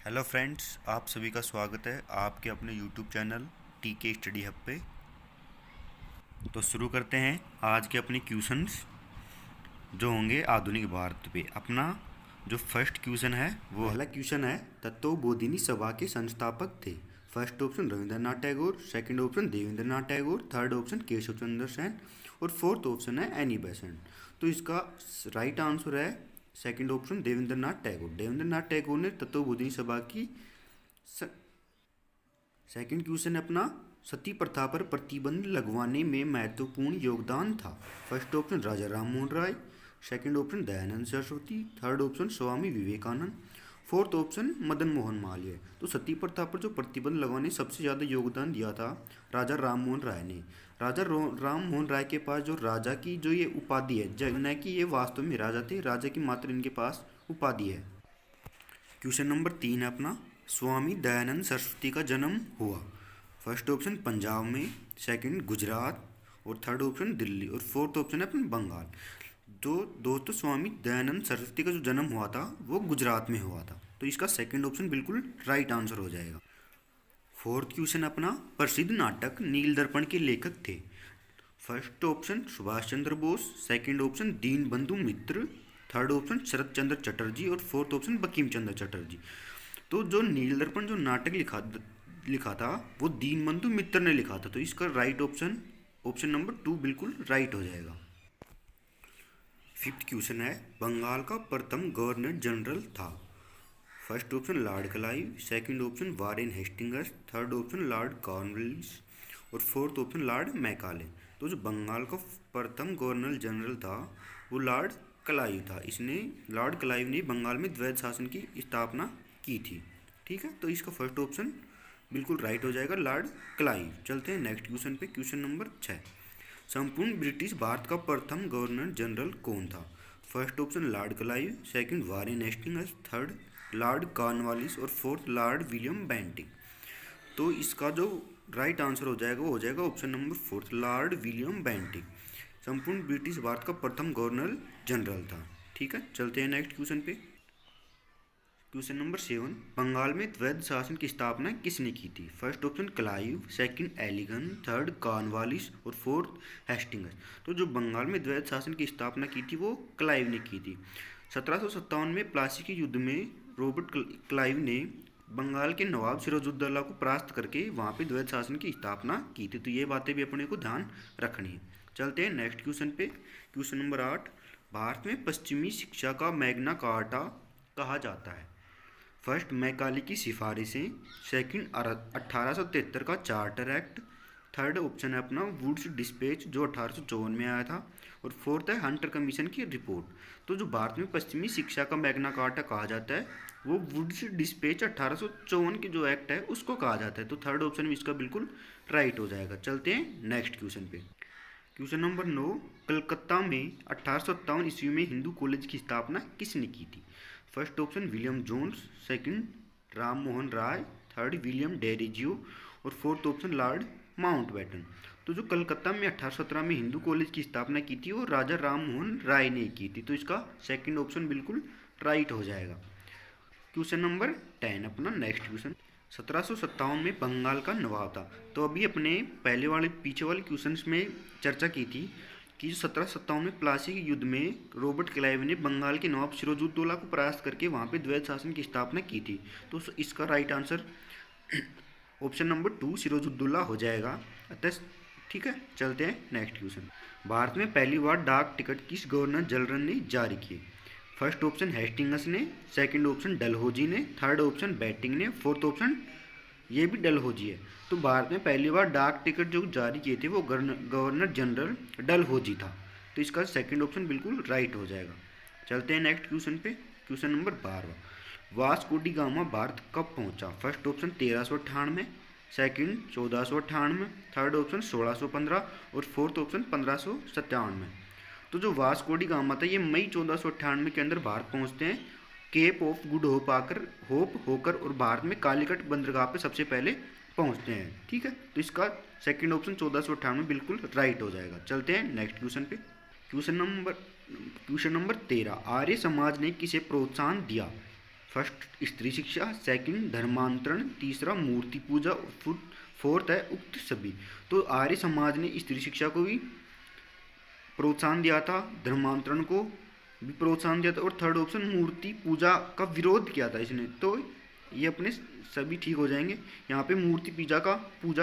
Hello friends, आप सभी का स्वागत है आपके अपने यूट्यूब चैनल टीके स्टडी हब पे। तो शुरू करते हैं आज के अपने क्वेश्चंस जो होंगे आधुनिक भारत पे। अपना जो फर्स्ट क्वेश्चन है वो पहला क्वेश्चन है, तत्वबोधिनी सभा के संस्थापक थे। First option Rabindranath Tagore, second option Debendranath Tagore, third option Keshab Chandra Sen और फोर्थ ऑप्शन है एनी बेसेंट। तो इसका राइट आंसर है सेकंड ऑप्शन देवेंद्रनाथ टैगोर। देवेंद्रनाथ टैगोर ने तत्वबोधिनी सभा की सेकंड क्वेश्चन अपना, सती प्रथा पर प्रतिबंध लगवाने में महत्वपूर्ण योगदान था। First option Raja Ram Mohan Roy, second option Dayanand Saraswati, third option Swami Vivekananda, fourth option Madan Mohan Malviya. तो सती प्रथा पर जो प्रतिबंध लगाने सबसे ज़्यादा योगदान दिया था राजा राम मोहन राय ने। राम मोहन राय के पास जो राजा की जो ये उपाधि है, न कि ये वास्तव में राजा थे, राजा की मात्र इनके पास उपाधि है। क्वेश्चन नंबर 3 है अपना, स्वामी दयानंद सरस्वती का जन्म हुआ। फर्स्ट ऑप्शन पंजाब में, सेकंड गुजरात और थर्ड ऑप्शन दिल्ली और फोर्थ ऑप्शन है अपना बंगाल। तो दोस्तों स्वामी दयानंद सरस्वती का जो जन्म हुआ था वो गुजरात में हुआ था। तो इसका सेकंड ऑप्शन बिल्कुल राइट आंसर हो जाएगा। फोर्थ क्वेश्चन अपना, प्रसिद्ध नाटक नील दर्पण के लेखक थे। First option Subhash Chandra Bose, second option दीन बंधु मित्र, थर्ड ऑप्शन शरद चंद्र चटर्जी और फोर्थ ऑप्शन बंकिम चंद्र चटर्जी। तो जो नील दर्पण जो नाटक लिखा था वो दीन बंधु मित्र ने लिखा था। तो इसका राइट ऑप्शन ऑप्शन नंबर 2 बिल्कुल राइट हो जाएगा। फिफ्थ क्वेश्चन है, बंगाल का प्रथम गवर्नर जनरल था। First option Lord Clive, second option Warren Hastings, third option Lord Cornwallis और फोर्थ ऑप्शन लॉर्ड मैकाले। तो जो बंगाल का प्रथम गवर्नर जनरल था वो लॉर्ड क्लाइव था। लॉर्ड क्लाइव ने बंगाल में द्वैध शासन की स्थापना की थी। ठीक है, तो इसका फर्स्ट ऑप्शन बिल्कुल राइट हो जाएगा, लॉर्ड क्लाइव। चलते हैं नेक्स्ट क्वेश्चन पे। क्वेश्चन नंबर 6, संपूर्ण ब्रिटिश भारत का प्रथम गवर्नर जनरल कौन था। First option Lord Clive, second Warren Hastings, third Lord Cornwallis और फोर्थ लॉर्ड विलियम बेंटिंग। तो इसका जो राइट आंसर हो जाएगा वो हो जाएगा option number 4 Lord William Bentinck संपूर्ण ब्रिटिश भारत का प्रथम गवर्नर जनरल था। ठीक है, चलते हैं नेक्स्ट क्वेश्चन पे। क्वेश्चन नंबर 7, बंगाल में द्वैध शासन की स्थापना किसने की थी। First option Clive, second Elgin, third Cornwallis और फोर्थ हेस्टिंग्स। तो जो बंगाल में द्वैध शासन की स्थापना की थी वो क्लाइव ने की थी। 1757 में प्लासी के युद्ध में रॉबर्ट क्लाइव ने बंगाल के नवाब सिराजुद्दौला को परास्त करके वहाँ पे द्वैध शासन की स्थापना की थी। तो ये बातें भी अपने को ध्यान रखनी है। चलते हैं नेक्स्ट क्वेश्चन पे। क्वेश्चन नंबर 8, भारत में पश्चिमी शिक्षा का मैग्ना कार्टा कहा जाता है। फर्स्ट मैकाले की सिफारिशें, सेकंड 1873 का चार्टर एक्ट, थर्ड ऑप्शन है अपना वुड्स डिस्पैच जो 1854 में आया था और फोर्थ है हंटर कमीशन की रिपोर्ट। तो जो भारत में पश्चिमी शिक्षा का मैग्ना कार्टा कहा जाता है वो वुड्स डिस्पैच 1854 के जो एक्ट है उसको कहा जाता है। तो थर्ड ऑप्शन भी इसका बिल्कुल राइट हो जाएगा। चलते हैं नेक्स्ट क्वेश्चन पे। क्वेश्चन नंबर 9, कलकत्ता में 1857 ईस्वी में हिंदू कॉलेज की स्थापना किसने की थी। First option William Jones, second Ram Mohan Roy, third William Derozio और फोर्थ ऑप्शन लॉर्ड माउंटबेटन। तो जो कलकत्ता में 1817 में हिंदू कॉलेज की स्थापना की थी वो राजा राम मोहन राय ने की थी। तो इसका सेकंड ऑप्शन बिल्कुल राइट हो जाएगा। क्वेश्चन नंबर 10 अपना नेक्स्ट क्वेश्चन, 1757 में बंगाल का नवाब था। तो अभी अपने पीछे वाले क्वेश्चंस में चर्चा की थी कि जो 1757 में प्लासी के युद्ध में रॉबर्ट क्लाइव ने बंगाल के नवाब सिराजुद्दौला को परास्त करके वहाँ पे द्वैध शासन की स्थापना की थी। तो इसका right answer option number 2 Siraj-ud-Daulah हो जाएगा। अतः ठीक है, चलते हैं नेक्स्ट क्वेश्चन। भारत में पहली बार डाक टिकट किस गवर्नर जनरल ने जारी किए। फर्स्ट ऑप्शन हेस्टिंग्स ने, सेकंड ऑप्शन डलहौजी ने, थर्ड ऑप्शन बैटिंग ने, फोर्थ ऑप्शन ये भी डलहौजी है। तो भारत में पहली बार डाक टिकट जो जारी किए थे वो गवर्नर जनरल डलहौजी था। तो इसका सेकंड ऑप्शन बिल्कुल राइट हो जाएगा। चलते हैं नेक्स्ट क्वेश्चन पे। Question number 12, Vasco D gamma Bharat कब पहुंचा। First option 1398, second 1498, third option 1615 और फोर्थ ऑप्शन 1597। तो जो वास्को डी गामा था ये मई 1498 के अंदर भारत पहुंचते हैं, केप ऑफ गुड होप होकर और भारत में कालीकट बंदरगाह पे सबसे पहले पहुंचते हैं। ठीक है, तो इसका सेकंड ऑप्शन 1498 बिल्कुल राइट हो जाएगा। चलते हैं नेक्स्ट क्वेश्चन पे। क्वेश्चन नंबर 13, आर्य समाज ने किसे प्रोत्साहन दिया। फर्स्ट स्त्री शिक्षा, सेकंड धर्मांतरण, तीसरा मूर्ति पूजा, फोर्थ है उक्त सभी। तो आर्य समाज ने स्त्री शिक्षा को भी प्रोत्साहन दिया था, धर्मांतरण को भी प्रोत्साहन दिया था, और थर्ड ऑप्शन मूर्ति पूजा का विरोध किया था इसने। तो ये अपने सभी ठीक हो जाएंगे। यहाँ पे मूर्ति पूजा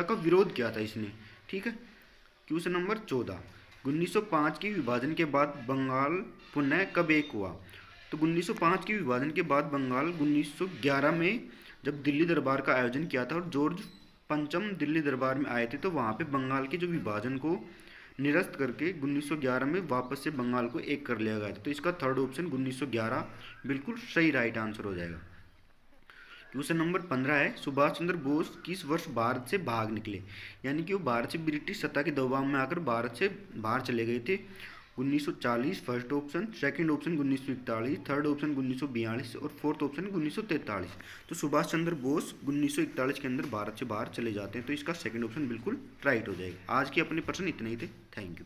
का विरोध किया था इसने। ठीक है। क्वेश्चन नंबर 14, 1905 के विभाजन के बाद बंगाल पुनः कब एक हुआ? तो 1905 के विभाजन के बाद बंगाल 1911 में जब दिल्ली दरबार का आयोजन किया था और जॉर्ज पंचम दिल्ली दरबार में आए थे, तो वहाँ पे बंगाल के जो विभाजन को निरस्त करके 1911 में वापस से बंगाल को एक कर लिया गया था। तो इसका थर्ड ऑप्शन 1911 बिल्कुल सही राइट आंसर हो जाएगा। क्वेश्चन नंबर 15 है, सुभाष चंद्र बोस किस वर्ष भारत से भाग निकले? यानी कि वो भारत से ब्रिटिश सत्ता के दबाव में आकर भारत से बाहर चले गए थे। 1940 first option, second option 1941, third option 1942 और फोर्थ ऑप्शन 1943। तो सुभाष चंद्र बोस 1941 के अंदर भारत से बाहर चले जाते हैं। तो इसका सेकंड ऑप्शन बिल्कुल राइट हो जाएगा। आज के अपने प्रश्न इतने ही थे। Thank you.